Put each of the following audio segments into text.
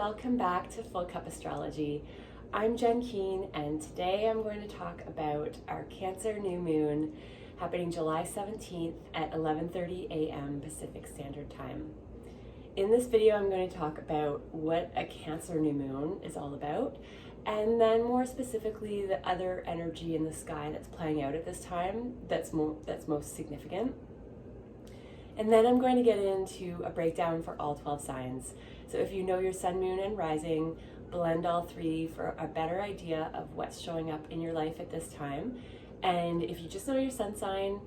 welcome back to Full Cup Astrology. I'm Jen Keane, and today I'm going to talk about our Cancer new moon happening July 17th at 11:30 a.m. Pacific Standard Time. In this video, I'm going to talk about what a Cancer new moon is all about, and then more specifically the other energy in the sky that's playing out at this time that's most significant. And then I'm going to get into a breakdown for all 12 signs. So if you know your sun, moon, and rising, blend all three for a better idea of what's showing up in your life at this time. And if you just know your sun sign,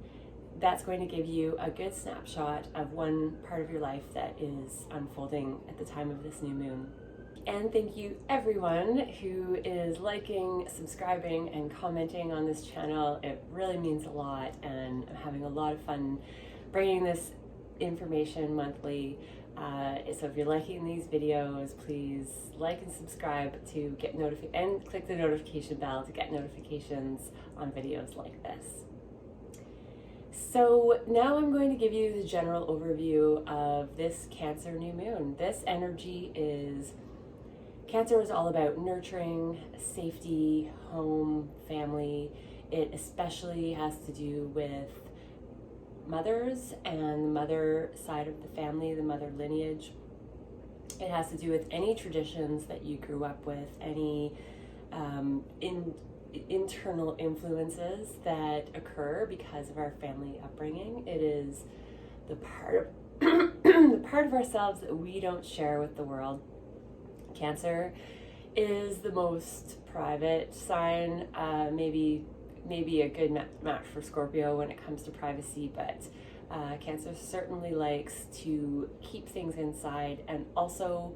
that's going to give you a good snapshot of one part of your life that is unfolding at the time of this new moon. And thank you everyone who is liking, subscribing, and commenting on this channel. It really means a lot, and I'm having a lot of fun bringing this information monthly. So if you're liking these videos, please like and subscribe to get and click the notification bell to get notifications on videos like this. So now I'm going to give you the general overview of this Cancer new moon. This energy Cancer is all about nurturing, safety, home, family. It especially has to do with mothers and the mother side of the family, the mother lineage. It has to do with any traditions that you grew up with, any internal influences that occur because of our family upbringing. It is the part of the part of ourselves that we don't share with the world. Cancer is the most private sign, maybe a good match for Scorpio when it comes to privacy, but Cancer certainly likes to keep things inside and also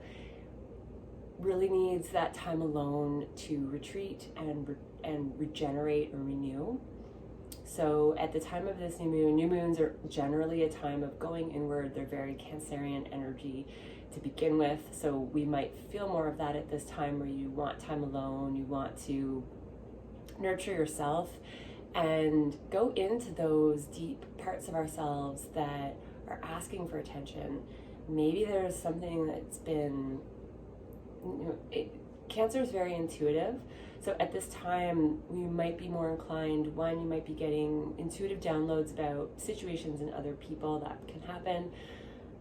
really needs that time alone to retreat and regenerate or renew. So at the time of this new moons are generally a time of going inward. They're very Cancerian energy to begin with, so we might feel more of that at this time where you want time alone, you want to nurture yourself and go into those deep parts of ourselves that are asking for attention. Maybe there's something that's been, Cancer is very intuitive. So at this time, you might be more inclined, you might be getting intuitive downloads about situations and other people that can happen,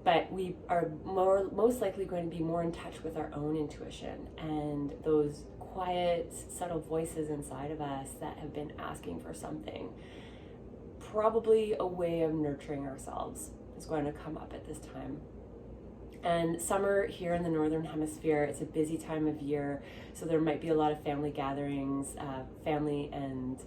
but we are most likely going to be more in touch with our own intuition and those quiet, subtle voices inside of us that have been asking for something. Probably a way of nurturing ourselves is going to come up at this time. And summer here in the Northern Hemisphere, it's a busy time of year, so there might be a lot of family gatherings, family and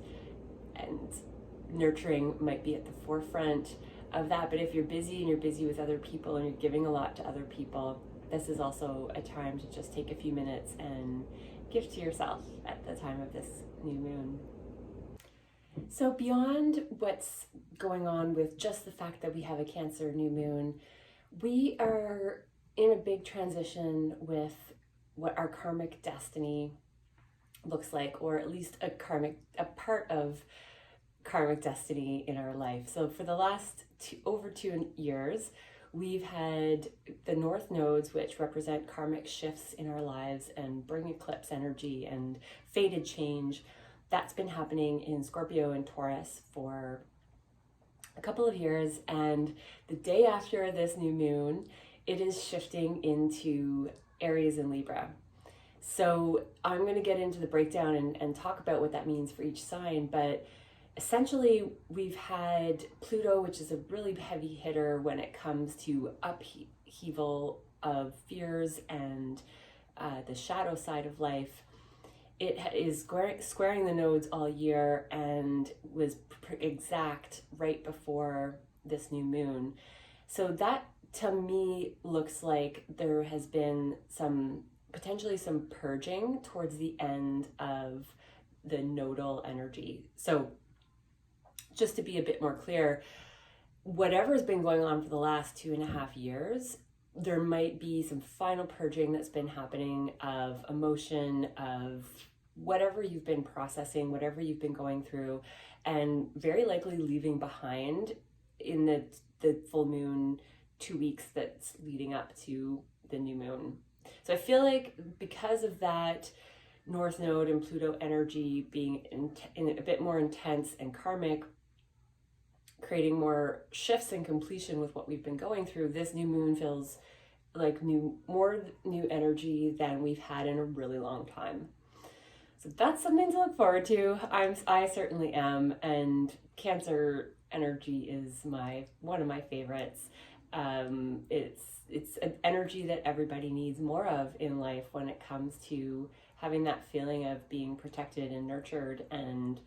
nurturing might be at the forefront of that. But if you're busy and you're busy with other people and you're giving a lot to other people, this is also a time to just take a few minutes and give to yourself at the time of this new moon. So beyond what's going on with just the fact that we have a Cancer new moon, we are in a big transition with what our karmic destiny looks like, or at least a part of karmic destiny in our life. So for the last over 2 years, we've had the North nodes, which represent karmic shifts in our lives and bring eclipse energy and fated change. That's been happening in Scorpio and Taurus for a couple of years. And the day after this new moon, it is shifting into Aries and Libra. So I'm going to get into the breakdown and talk about what that means for each sign. But essentially, we've had Pluto, which is a really heavy hitter when it comes to upheaval of fears and the shadow side of life. It is squaring the nodes all year and was exact right before this new moon. So that, to me, looks like there has been potentially some purging towards the end of the nodal energy. So just to be a bit more clear, whatever's been going on for the last 2.5 years, there might be some final purging that's been happening of emotion, of whatever you've been processing, whatever you've been going through, and very likely leaving behind in the full moon 2 weeks that's leading up to the new moon So I feel like because of that North Node and Pluto energy being in a bit more intense and karmic, creating more shifts and completion with what we've been going through, this new moon feels like more new energy than we've had in a really long time. So that's something to look forward to. I certainly am, and Cancer energy is one of my favorites. It's an energy that everybody needs more of in life when it comes to having that feeling of being protected and nurtured and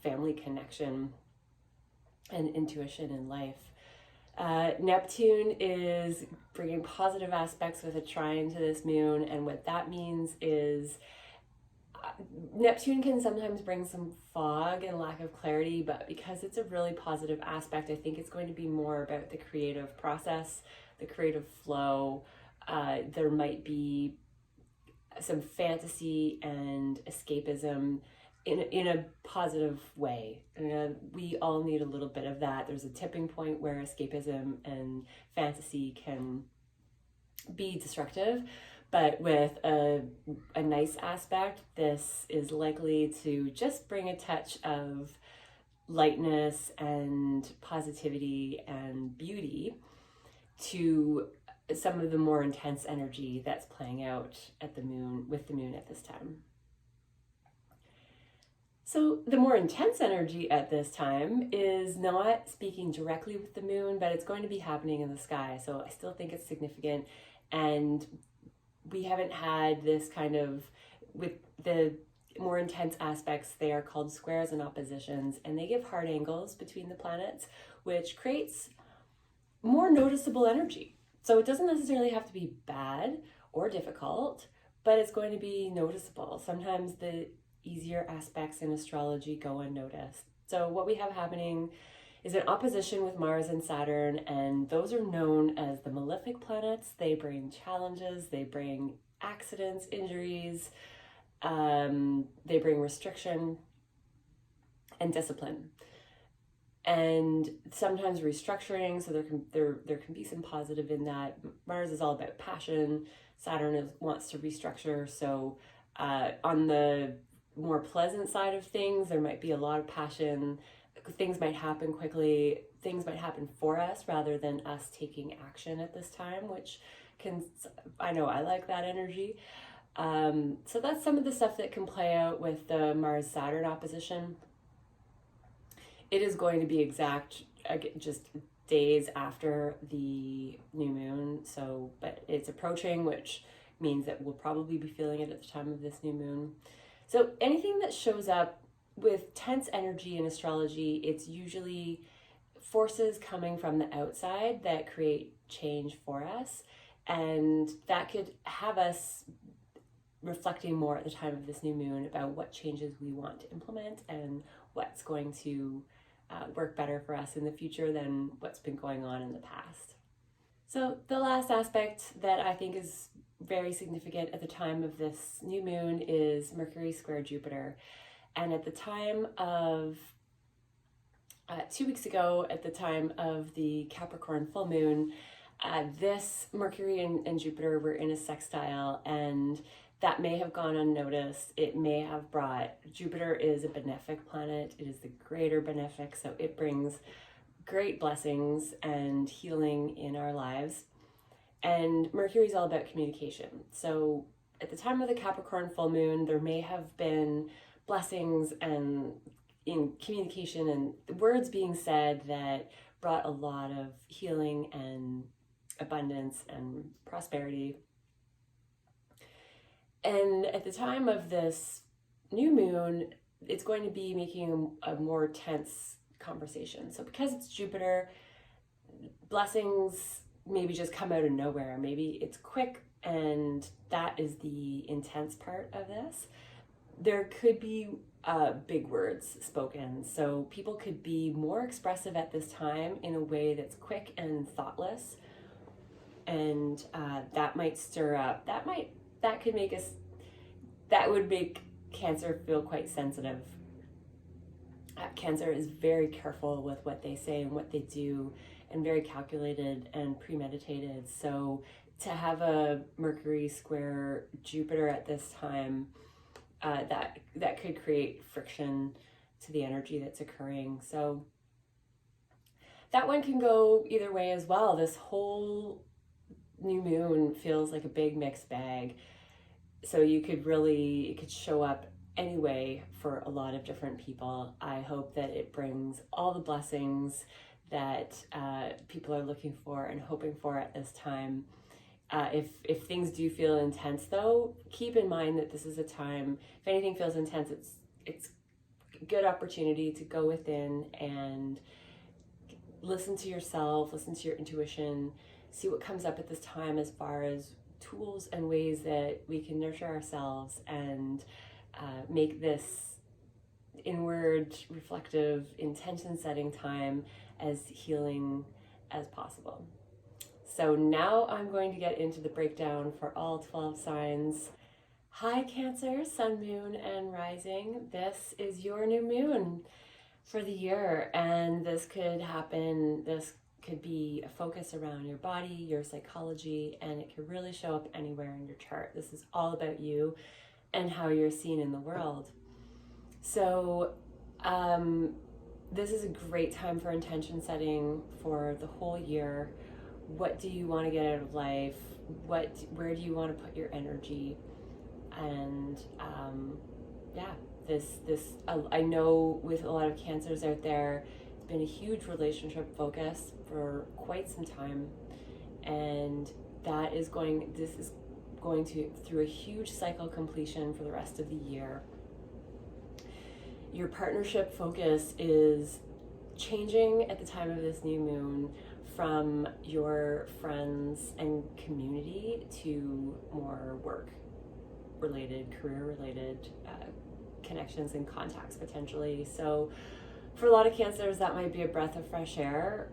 family connection and intuition in life. Neptune is bringing positive aspects with a trine to this moon, and what that means is Neptune can sometimes bring some fog and lack of clarity, but because it's a really positive aspect, I think it's going to be more about the creative process, the creative flow. There might be some fantasy and escapism in a positive way. We all need a little bit of that. There's a tipping point where escapism and fantasy can be destructive, but with a nice aspect, this is likely to just bring a touch of lightness and positivity and beauty to some of the more intense energy that's playing out at the moon, with the moon at this time. So the more intense energy at this time is not speaking directly with the moon, but it's going to be happening in the sky. So I still think it's significant, and we haven't had this kind of, with the more intense aspects, they are called squares and oppositions, and they give hard angles between the planets, which creates more noticeable energy. So it doesn't necessarily have to be bad or difficult, but it's going to be noticeable. Sometimes the easier aspects in astrology go unnoticed. So what we have happening is an opposition with Mars and Saturn, and those are known as the malefic planets. They bring challenges, they bring accidents, injuries, they bring restriction and discipline, and sometimes restructuring. So there can be some positive in that. Mars is all about passion. Saturn wants to restructure. So on the more pleasant side of things, there might be a lot of passion. Things might happen quickly. Things might happen for us rather than us taking action at this time, which I know I like that energy. So that's some of the stuff that can play out with the Mars-Saturn opposition. It is going to be just days after the new moon. So, but it's approaching, which means that we'll probably be feeling it at the time of this new moon. So anything that shows up with tense energy in astrology, it's usually forces coming from the outside that create change for us. And that could have us reflecting more at the time of this new moon about what changes we want to implement and what's going to work better for us in the future than what's been going on in the past. So the last aspect that I think is very significant at the time of this new moon is Mercury square Jupiter. And at the time of 2 weeks ago, at the time of the Capricorn full moon, this Mercury and Jupiter were in a sextile, and that may have gone unnoticed. It may have brought, Jupiter is a benefic planet. It is the greater benefic, so it brings great blessings and healing in our lives. And Mercury is all about communication. So at the time of the Capricorn full moon, there may have been blessings and in communication and words being said that brought a lot of healing and abundance and prosperity. And at the time of this new moon, it's going to be making a more tense conversation. So because it's Jupiter, blessings maybe just come out of nowhere. Maybe it's quick, and that is the intense part of this. There could be big words spoken. So people could be more expressive at this time in a way that's quick and thoughtless. And that might stir up, that would make Cancer feel quite sensitive. Cancer is very careful with what they say and what they do, and very calculated and premeditated. So to have a Mercury square Jupiter at this time, that could create friction to the energy that's occurring. So that one can go either way as well. This whole new moon feels like a big mixed bag. So it could show up anyway for a lot of different people. I hope that it brings all the blessings that people are looking for and hoping for at this time. If things do feel intense, though, keep in mind that this is a time, if anything feels intense, it's a good opportunity to go within and listen to yourself, listen to your intuition, see what comes up at this time as far as tools and ways that we can nurture ourselves and make this inward, reflective, intention-setting time as healing as possible. So now I'm going to get into the breakdown for all 12 signs. Hi Cancer, Sun, Moon, and Rising. This is your new moon for the year, and this could could be a focus around your body, your psychology, and it could really show up anywhere in your chart. This is all about you and how you're seen in the world. So this is a great time for intention setting for the whole year. What do you want to get out of life? Where do you want to put your energy? And I know with a lot of Cancers out there, it's been a huge relationship focus for quite some time, and this is going to through a huge cycle completion for the rest of the year. Your partnership focus is changing at the time of this new moon from your friends and community to more work-related, career-related connections and contacts potentially. So for a lot of Cancers, that might be a breath of fresh air.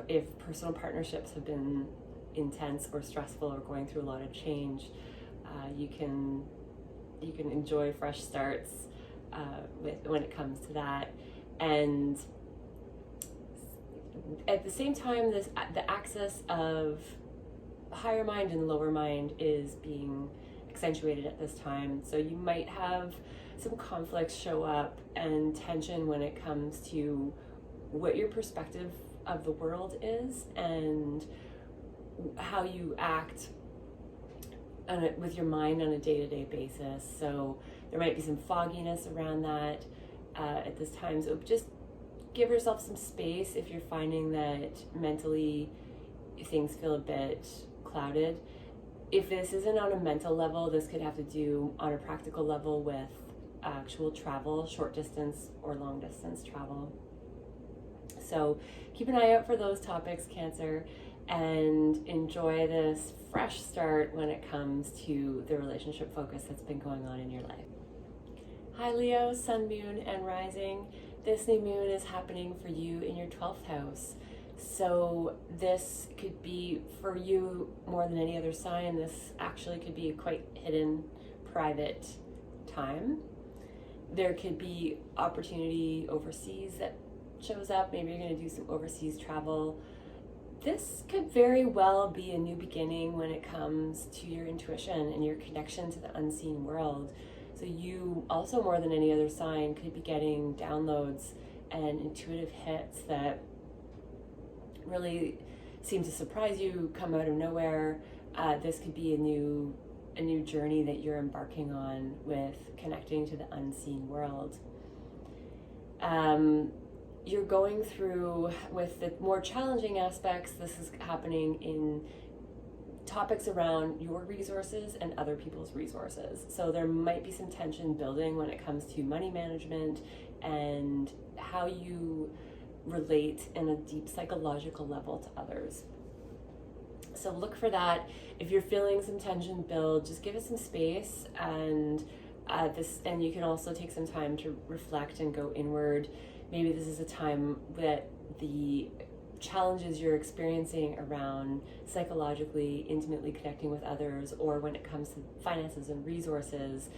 If personal partnerships have been intense or stressful or going through a lot of change, you can enjoy fresh starts when it comes to that. And at the same time, the axis of higher mind and lower mind is being accentuated at this time. So you might have some conflicts show up and tension when it comes to what your perspective of the world is and how you act with your mind on a day-to-day basis. So there might be some fogginess around that at this time. So just give yourself some space if you're finding that mentally things feel a bit clouded. If this isn't on a mental level, this could have to do on a practical level with actual travel, short distance or long distance travel. So keep an eye out for those topics, Cancer, and enjoy this fresh start when it comes to the relationship focus that's been going on in your life. Hi Leo, Sun, Moon, and Rising. This new moon is happening for you in your 12th house. So this could be, for you more than any other sign, this actually could be a quite hidden, private time. There could be opportunity overseas that shows up. Maybe you're going to do some overseas travel. This could very well be a new beginning when it comes to your intuition and your connection to the unseen world. So you also, more than any other sign, could be getting downloads and intuitive hits that really seem to surprise you, come out of nowhere. This could be a new journey that you're embarking on with connecting to the unseen world. You're going through, with the more challenging aspects, this is happening in topics around your resources and other people's resources. So there might be some tension building when it comes to money management and how you relate in a deep psychological level to others. So look for that. If you're feeling some tension build, just give it some space, and you can also take some time to reflect and go inward. Maybe this is a time that the challenges you're experiencing around psychologically, intimately connecting with others, or when it comes to finances and resources,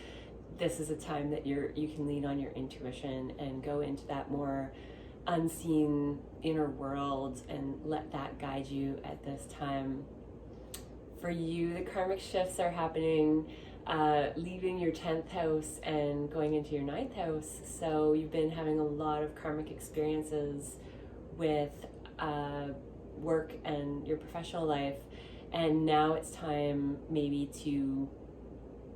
this is a time that you can lean on your intuition and go into that more unseen inner world and let that guide you at this time. For you, the karmic shifts are happening, leaving your 10th house and going into your 9th house. So you've been having a lot of karmic experiences with work and your professional life, and now it's time maybe to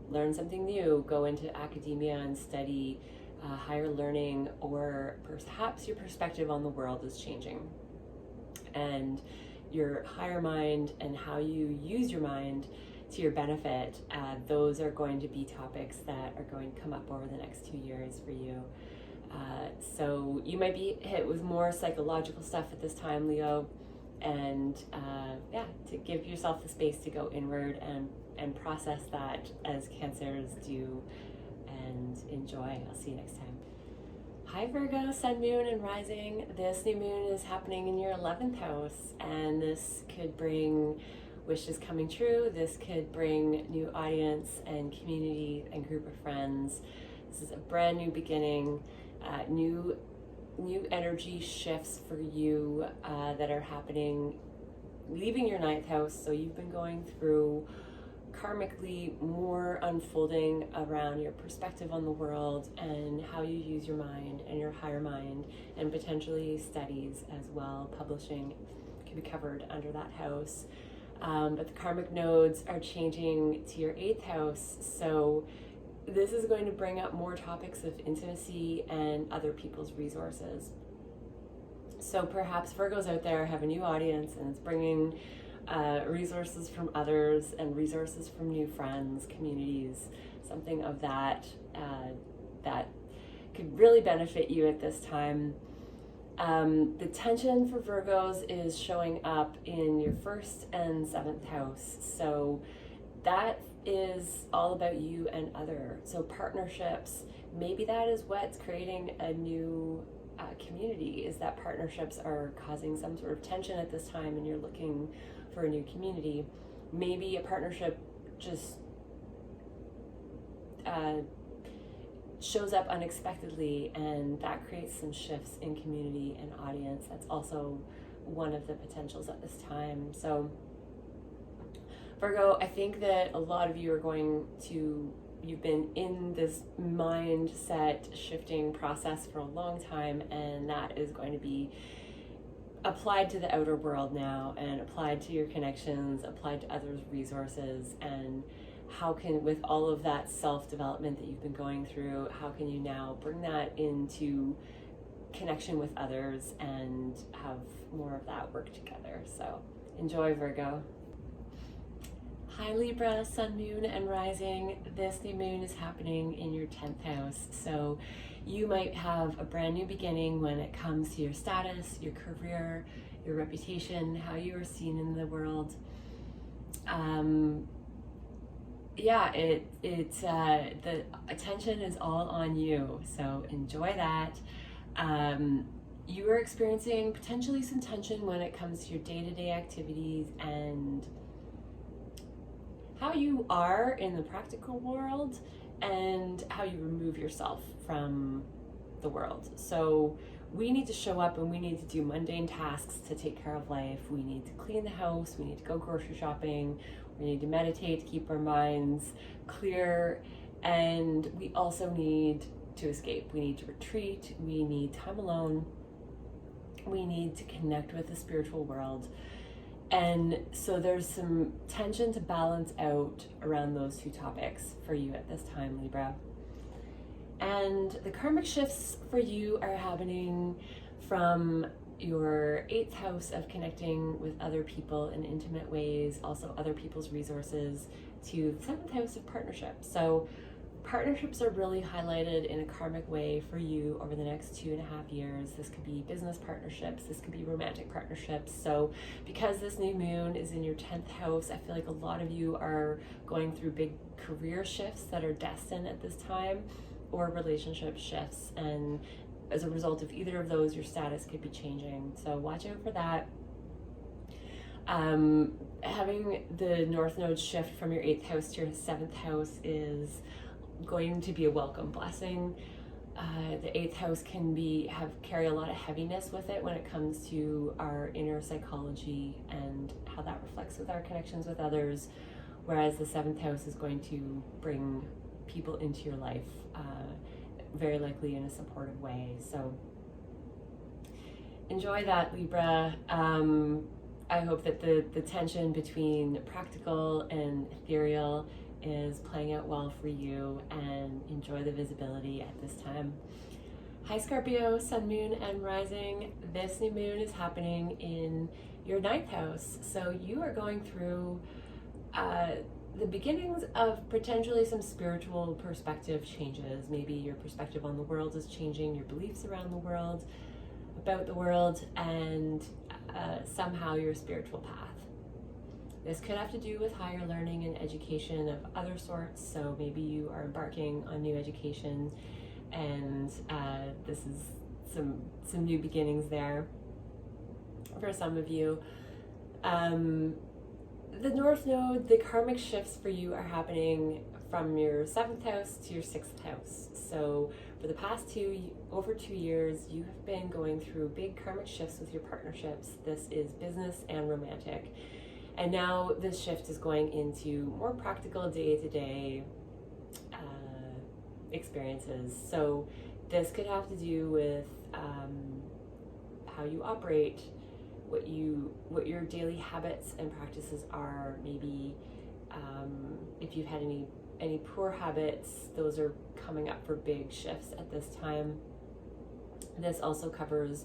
learn something new, go into academia and study higher learning, or perhaps your perspective on the world is changing. And your higher mind and how you use your mind to your benefit, those are going to be topics that are going to come up over the next 2 years for you. So you might be hit with more psychological stuff at this time, Leo, and to give yourself the space to go inward and process that as Cancers do, and enjoy. I'll see you next time. Hi Virgo, Sun, Moon, and Rising. This new moon is happening in your 11th house, and this could bring wishes coming true. This could bring new audience and community and group of friends. This is a brand new beginning, new energy shifts for you that are happening, leaving your 9th house. So you've been going through karmically more unfolding around your perspective on the world and how you use your mind and your higher mind, and potentially studies as well. Publishing can be covered under that house. But the karmic nodes are changing to your 8th house. So this is going to bring up more topics of intimacy and other people's resources. So perhaps Virgos out there have a new audience, and it's bringing resources from others and resources from new friends, communities, something of that that could really benefit you at this time. The tension for Virgos is showing up in your 1st and 7th house. So that is all about you and other. So partnerships, maybe that is what's creating a new community, is that partnerships are causing some sort of tension at this time, and you're looking for a new community. Maybe a partnership just shows up unexpectedly, and that creates some shifts in community and audience. That's also one of the potentials at this time. So Virgo, I think that a lot of you are you've been in this mindset shifting process for a long time, and that is going to be applied to the outer world now, and applied to your connections, applied to others' resources. And how can, with all of that self-development that you've been going through, how can you now bring that into connection with others and have more of that work together? So enjoy, Virgo. Hi Libra, Sun, Moon, and Rising. This new moon is happening in your 10th house. So you might have a brand new beginning when it comes to your status, your career, your reputation, how you are seen in the world. The attention is all on you, so enjoy that. You are experiencing potentially some tension when it comes to your day-to-day activities and how you are in the practical world, and how you remove yourself from the world. So we need to show up and we need to do mundane tasks to take care of life. We need to clean the house, we need to go grocery shopping, we need to meditate to keep our minds clear, and we also need to escape. We need to retreat, we need time alone, we need to connect with the spiritual world. And so there's some tension to balance out around those two topics for you at this time, Libra. And the karmic shifts for you are happening from your 8th house of connecting with other people in intimate ways, also other people's resources, to the 7th house of partnerships. So partnerships are really highlighted in a karmic way for you over the next 2.5 years. This could be business partnerships, this could be romantic partnerships. So because this new moon is in your 10th house, I feel like a lot of you are going through big career shifts that are destined at this time, or relationship shifts. And as a result of either of those, your status could be changing. So watch out for that. Having the North Node shift from your 8th house to your 7th house is going to be a welcome blessing. The eighth house can carry a lot of heaviness with it when it comes to our inner psychology and how that reflects with our connections with others, whereas the seventh house is going to bring people into your life, very likely in a supportive way. So enjoy that, Libra. I hope that the tension between practical and ethereal is playing out well for you, and enjoy the visibility at this time. Hi Scorpio, Sun, Moon, and Rising. This new moon is happening in your ninth house. So you are going through the beginnings of potentially some spiritual perspective changes. Maybe your perspective on the world is changing, your beliefs around the world, about the world, and somehow your spiritual path. This could have to do with higher learning and education of other sorts. So maybe you are embarking on new education, and this is some new beginnings there for some of you. The North Node, the karmic shifts for you are happening from your 7th house to your 6th house. So for the past over 2 years, you have been going through big karmic shifts with your partnerships. This is business and romantic. And now this shift is going into more practical day-to-day experiences. So this could have to do with how you operate, what your daily habits and practices are. Maybe if you've had any poor habits, those are coming up for big shifts at this time. This also covers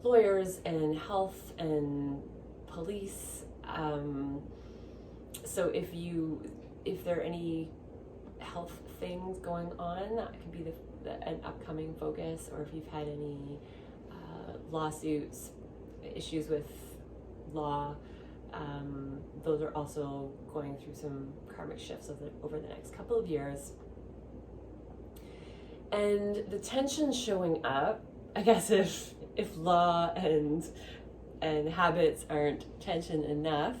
lawyers and health and police. So if there are any health things going on, that could be an upcoming focus. Or if you've had any lawsuits, issues with law, those are also going through some karmic shifts over the next couple of years. And the tension showing up, I guess if law and habits aren't tension enough,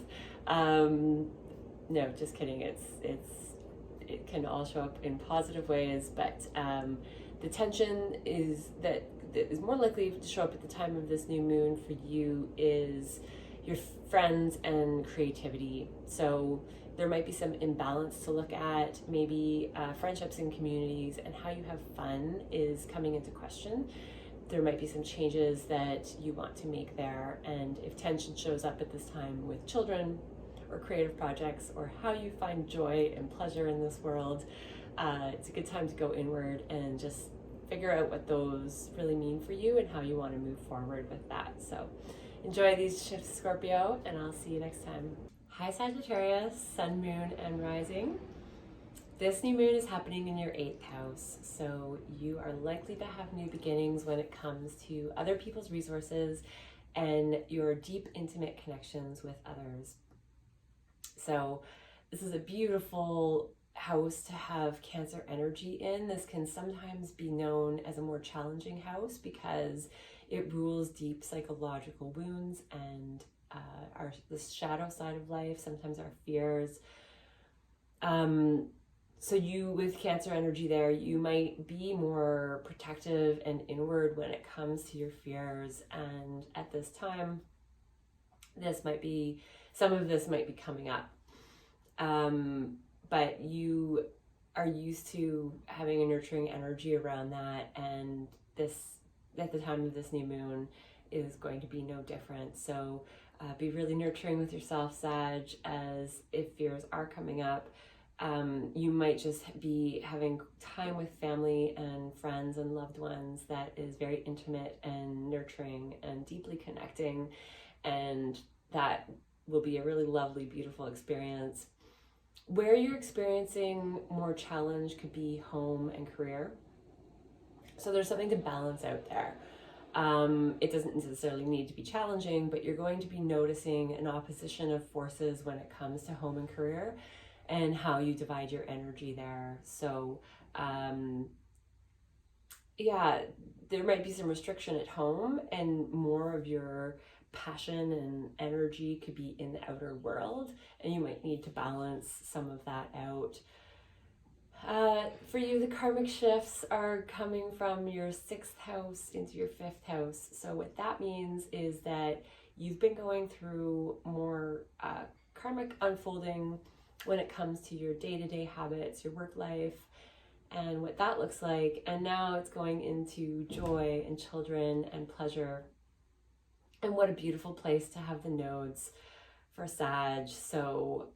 no, just kidding. It can all show up in positive ways, but the tension that is more likely to show up at the time of this new moon for you is your friends and creativity. So there might be some imbalance to look at. Maybe friendships and communities and how you have fun is coming into question. There might be some changes that you want to make there. And if tension shows up at this time with children or creative projects, or how you find joy and pleasure in this world, it's a good time to go inward and just figure out what those really mean for you and how you want to move forward with that. So enjoy these shifts, Scorpio, and I'll see you next time. Hi Sagittarius, Sun, Moon, and Rising. This new moon is happening in your 8th house, so you are likely to have new beginnings when it comes to other people's resources and your deep, intimate connections with others. So this is a beautiful house to have Cancer energy in. This can sometimes be known as a more challenging house because it rules deep psychological wounds and the shadow side of life, sometimes our fears. So you, with Cancer energy there, you might be more protective and inward when it comes to your fears. And at this time, some of this might be coming up. But you are used to having a nurturing energy around that. And this, at the time of this new moon, is going to be no different. So be really nurturing with yourself, Sag, as if fears are coming up. You might just be having time with family and friends and loved ones that is very intimate and nurturing and deeply connecting, and that will be a really lovely, beautiful experience. Where you're experiencing more challenge could be home and career. So there's something to balance out there. It doesn't necessarily need to be challenging, but you're going to be noticing an opposition of forces when it comes to home and career, and how you divide your energy there. So yeah, there might be some restriction at home, and more of your passion and energy could be in the outer world, and you might need to balance some of that out. For you, the karmic shifts are coming from your 6th house into your 5th house. So what that means is that you've been going through more karmic unfolding when it comes to your day-to-day habits, your work life, and what that looks like. And now it's going into joy and children and pleasure. And what a beautiful place to have the nodes for Sag. So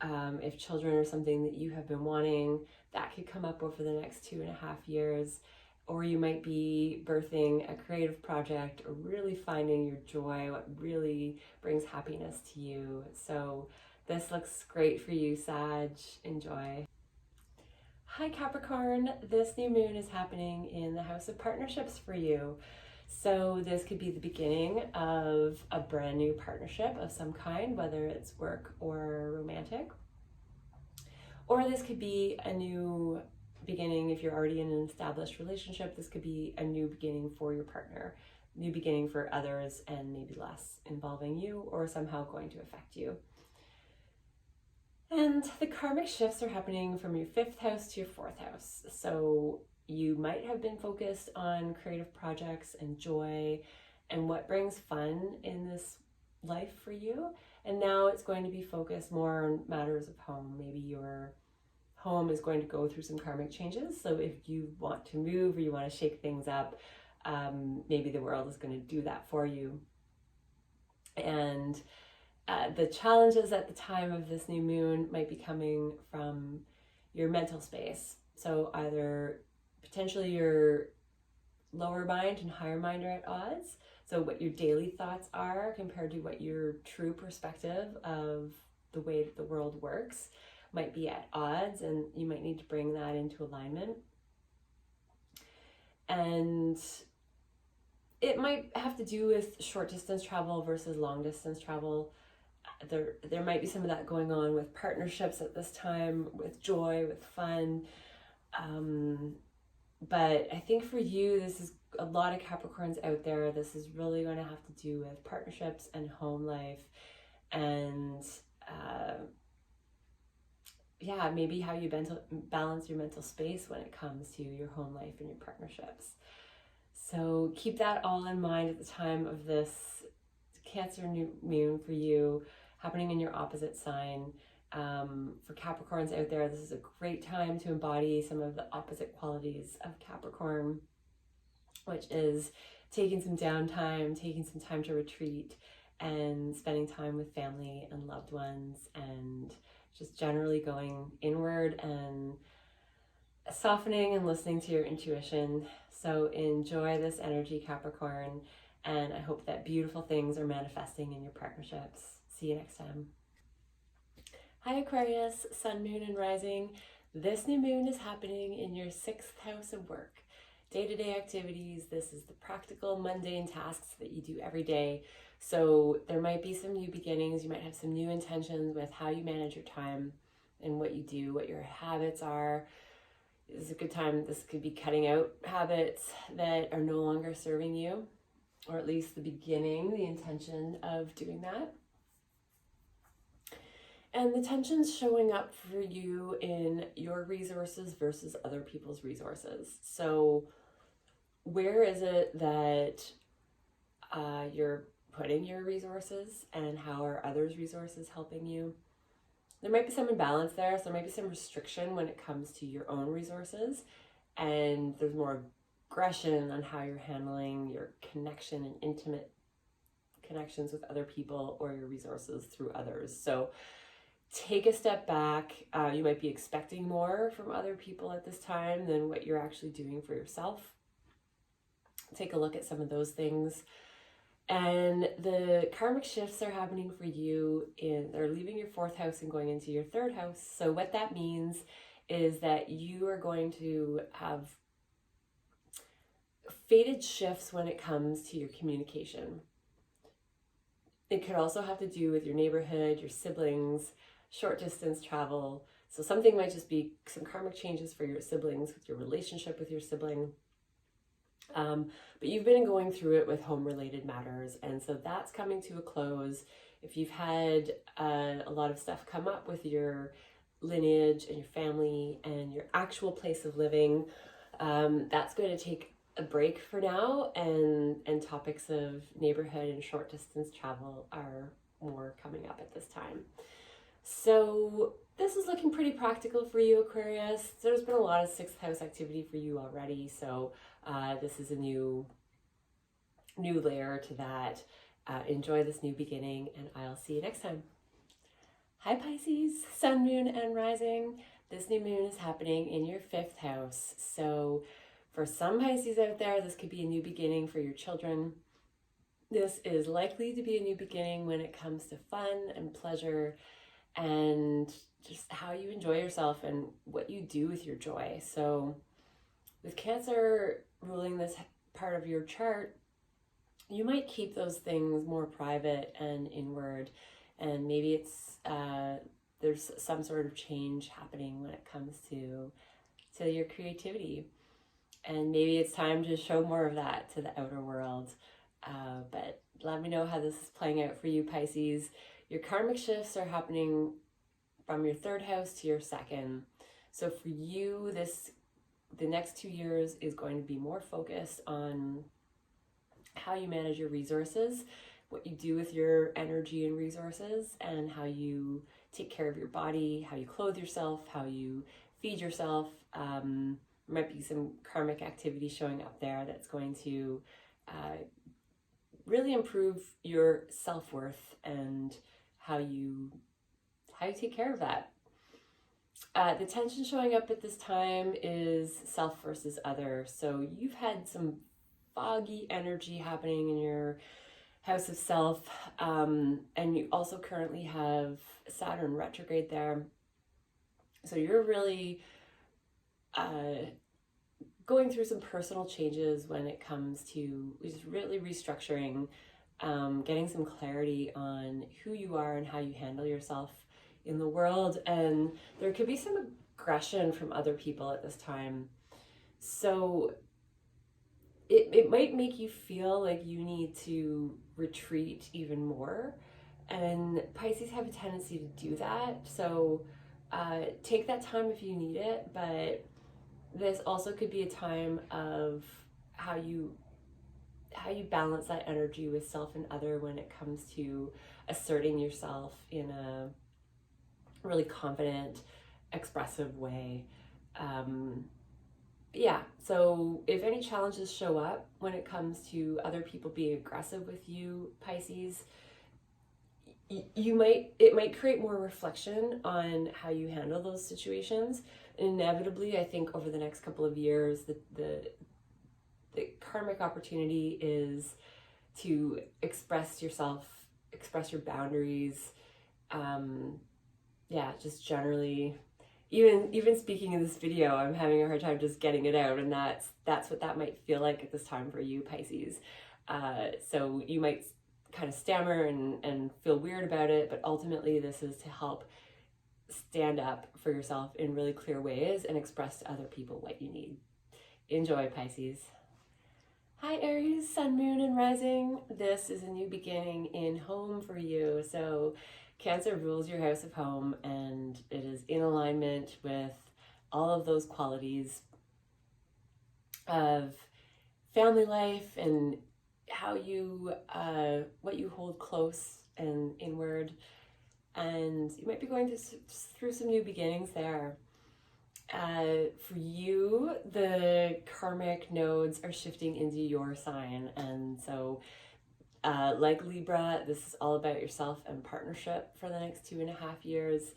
if children are something that you have been wanting, that could come up over the next 2.5 years. Or you might be birthing a creative project or really finding your joy, what really brings happiness to you. So this looks great for you, Sag. Enjoy. Hi Capricorn, this new moon is happening in the house of partnerships for you. So this could be the beginning of a brand new partnership of some kind, whether it's work or romantic. Or this could be a new beginning if you're already in an established relationship. This could be a new beginning for your partner, new beginning for others, and maybe less involving you or somehow going to affect you. And the karmic shifts are happening from your 5th house to your 4th house. So you might have been focused on creative projects and joy and what brings fun in this life for you. And now it's going to be focused more on matters of home. Maybe your home is going to go through some karmic changes. So if you want to move or you want to shake things up, maybe the world is going to do that for you. And the challenges at the time of this new moon might be coming from your mental space. So either potentially your lower mind and higher mind are at odds. So what your daily thoughts are compared to what your true perspective of the way that the world works might be at odds, and you might need to bring that into alignment. And it might have to do with short distance travel versus long distance travel. There might be some of that going on with partnerships at this time, with joy, with fun. But I think for you, this is a lot of Capricorns out there. This is really going to have to do with partnerships and home life, and maybe how you balance your mental space when it comes to your home life and your partnerships. So keep that all in mind at the time of this Cancer new moon for you, happening in your opposite sign. For Capricorns out there, this is a great time to embody some of the opposite qualities of Capricorn, which is taking some downtime, taking some time to retreat, and spending time with family and loved ones, and just generally going inward and softening and listening to your intuition. So enjoy this energy, Capricorn, and I hope that beautiful things are manifesting in your partnerships. See you next time. Hi Aquarius, Sun, Moon, and Rising. This new moon is happening in your 6th house of work. Day-to-day activities. This is the practical, mundane tasks that you do every day. So there might be some new beginnings. You might have some new intentions with how you manage your time and what you do, what your habits are. This is a good time. This could be cutting out habits that are no longer serving you, or at least the intention of doing that. And the tension's showing up for you in your resources versus other people's resources. So where is it that you're putting your resources, and how are others' resources helping you? There might be some imbalance there. So there might be some restriction when it comes to your own resources, and there's more aggression on how you're handling your connection and intimate connections with other people or your resources through others. So take a step back. You might be expecting more from other people at this time than what you're actually doing for yourself. Take a look at some of those things. And the karmic shifts are happening for you they're leaving your 4th house and going into your 3rd house. So what that means is that you are going to have fated shifts when it comes to your communication. It could also have to do with your neighborhood, your siblings, short distance travel. So something might just be some karmic changes for your siblings, with your relationship with your sibling. But you've been going through it with home related matters. And so that's coming to a close. If you've had a lot of stuff come up with your lineage and your family and your actual place of living, that's going to take a break for now, and topics of neighborhood and short distance travel are more coming up at this time. So this is looking pretty practical for you, Aquarius. There's been a lot of 6th house activity for you already, so this is a new layer to that. Enjoy this new beginning, and I'll see you next time. Hi Pisces, Sun, Moon, and Rising. This new moon is happening in your 5th house. So for some Pisces out there, this could be a new beginning for your children. This is likely to be a new beginning when it comes to fun and pleasure and just how you enjoy yourself and what you do with your joy. So with Cancer ruling this part of your chart, you might keep those things more private and inward, and maybe it's there's some sort of change happening when it comes to your creativity, and maybe it's time to show more of that to the outer world. But let me know how this is playing out for you, Pisces. Your karmic shifts are happening from your 3rd house to your 2nd. So for you, the next 2 years is going to be more focused on how you manage your resources, what you do with your energy and resources, and how you take care of your body, how you clothe yourself, how you feed yourself. There might be some karmic activity showing up there that's going to really improve your self-worth and how you take care of that. The tension showing up at this time is self versus other. So you've had some foggy energy happening in your house of self, and you also currently have Saturn retrograde there. So you're really going through some personal changes when it comes to just really restructuring, getting some clarity on who you are and how you handle yourself in the world. And there could be some aggression from other people at this time. So it might make you feel like you need to retreat even more. And Pisces have a tendency to do that. So take that time if you need it, but this also could be a time of how you balance that energy with self and other when it comes to asserting yourself in a really confident, expressive way. Yeah, so if any challenges show up when it comes to other people being aggressive with you, Pisces, it might create more reflection on how you handle those situations. And inevitably, I think over the next couple of years, the karmic opportunity is to express yourself, express your boundaries. Yeah, just generally, even speaking in this video, I'm having a hard time just getting it out, and that's what that might feel like at this time for you, Pisces. So you might kind of stammer and feel weird about it, but ultimately this is to help stand up for yourself in really clear ways and express to other people what you need. Enjoy, Pisces. Hi Aries, Sun, Moon, and Rising. This is a new beginning in home for you. So Cancer rules your house of home, and it is in alignment with all of those qualities of family life and how you, what you hold close and inward. And you might be going through some new beginnings there. For you, the karmic nodes are shifting into your sign. And so like Libra, this is all about yourself and partnership for the next 2.5 years.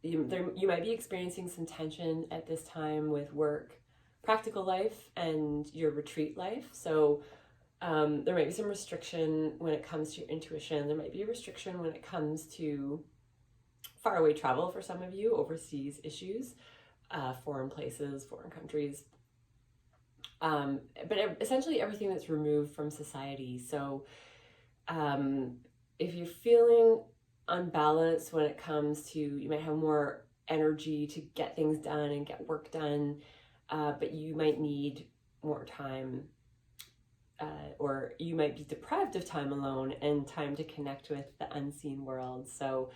You might be experiencing some tension at this time with work, practical life, and your retreat life. So there might be some restriction when it comes to your intuition. There might be a restriction when it comes to faraway travel for some of you, overseas issues, foreign places, foreign countries. But essentially everything that's removed from society. So if you're feeling unbalanced when it comes to, you might have more energy to get things done and get work done, but you might need more time, or you might be deprived of time alone and time to connect with the unseen world. So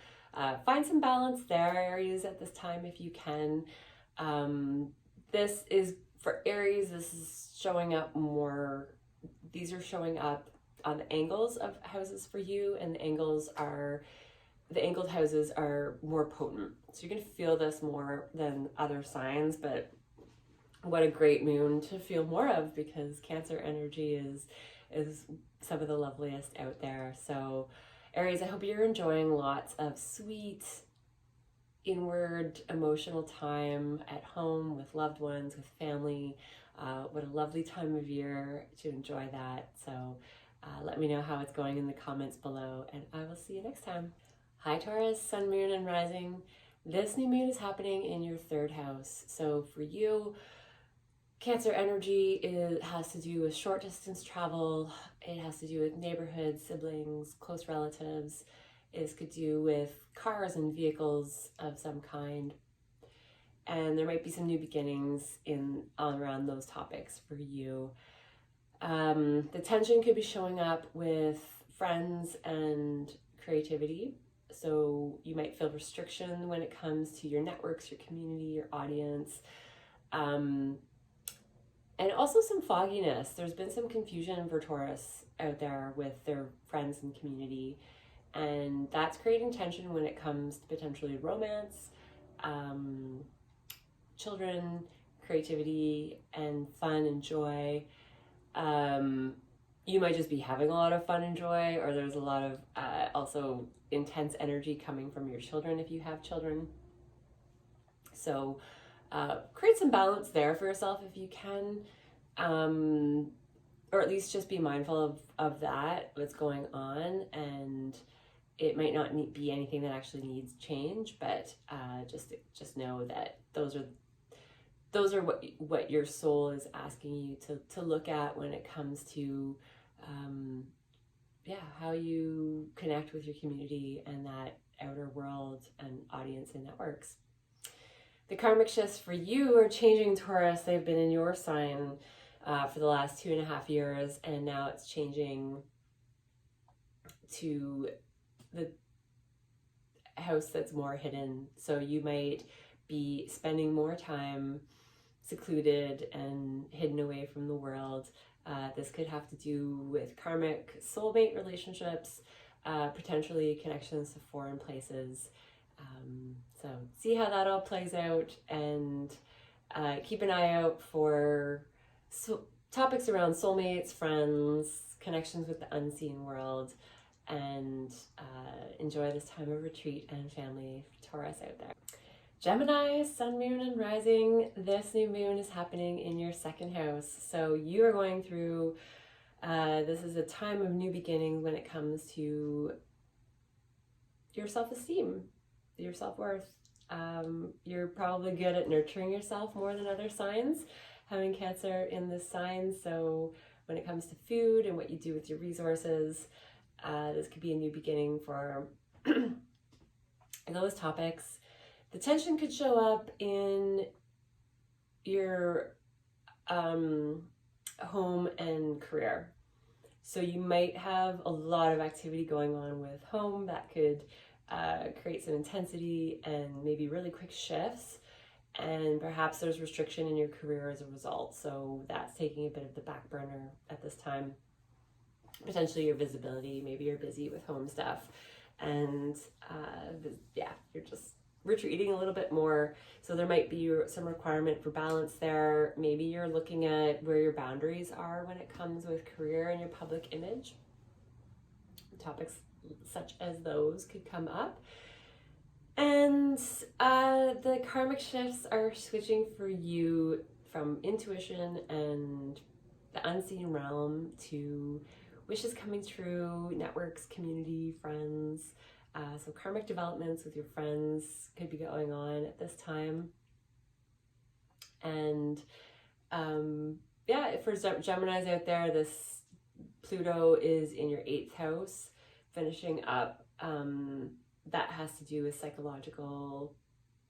find some balance there, Aries, at this time if you can. This is for Aries, this is showing up more, these are showing up on the angles of houses for you, and the angled houses are more potent. So you're going to feel this more than other signs, but what a great moon to feel more of, because Cancer energy is some of the loveliest out there. So Aries, I hope you're enjoying lots of sweet, inward, emotional time at home with loved ones, with family. What a lovely time of year to enjoy that. So let me know how it's going in the comments below, and I will see you next time. Hi Taurus, Sun, Moon, and Rising. This new moon is happening in your 3rd house. So for you, Cancer energy has to do with short distance travel. It has to do with neighborhoods, siblings, close relatives. It could do with cars and vehicles of some kind. And there might be some new beginnings around those topics for you. The tension could be showing up with friends and creativity. So you might feel restriction when it comes to your networks, your community, your audience. And also some fogginess. There's been some confusion for Taurus out there with their friends and community. And that's creating tension when it comes to potentially romance, children, creativity, and fun and joy. You might just be having a lot of fun and joy, or there's a lot of also intense energy coming from your children if you have children. So create some balance there for yourself if you can, or at least just be mindful of that, what's going on. And it might not be anything that actually needs change, but just know that those are what your soul is asking you to look at when it comes to how you connect with your community and that outer world and audience and networks. The karmic shifts for you are changing, Taurus. They've been in your sign for the last 2.5 years, and now it's changing to the house that's more hidden. So you might be spending more time secluded and hidden away from the world. This could have to do with karmic soulmate relationships, potentially connections to foreign places. So see how that all plays out, and keep an eye out for topics around soulmates, friends, connections with the unseen world, and enjoy this time of retreat and family for Taurus out there. Gemini, Sun, Moon, and Rising. This new moon is happening in your 2nd house. So you are going through, this is a time of new beginning when it comes to your self-esteem, your self-worth. You're probably good at nurturing yourself more than other signs, having Cancer in this sign. So when it comes to food and what you do with your resources, this could be a new beginning for those topics. The tension could show up in your home and career. So you might have a lot of activity going on with home that could create some intensity and maybe really quick shifts. And perhaps there's restriction in your career as a result. So that's taking a bit of the back burner at this time. Potentially your visibility, maybe you're busy with home stuff. And you're just retreating a little bit more. So there might be some requirement for balance there. Maybe you're looking at where your boundaries are when it comes with career and your public image. Topics such as those could come up. And the karmic shifts are switching for you from intuition and the unseen realm to wishes coming true, networks, community, friends. So karmic developments with your friends could be going on at this time. And for Geminis out there, this Pluto is in your 8th house, finishing up. That has to do with psychological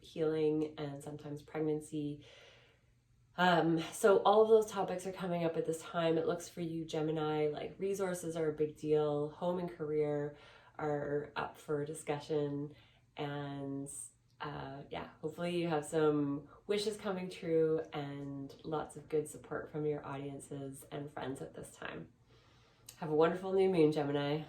healing and sometimes pregnancy. So all of those topics are coming up at this time. It looks for you, Gemini, like resources are a big deal. Home and career are up for discussion. And yeah, hopefully you have some wishes coming true and lots of good support from your audiences and friends at this time. Have a wonderful new moon, Gemini.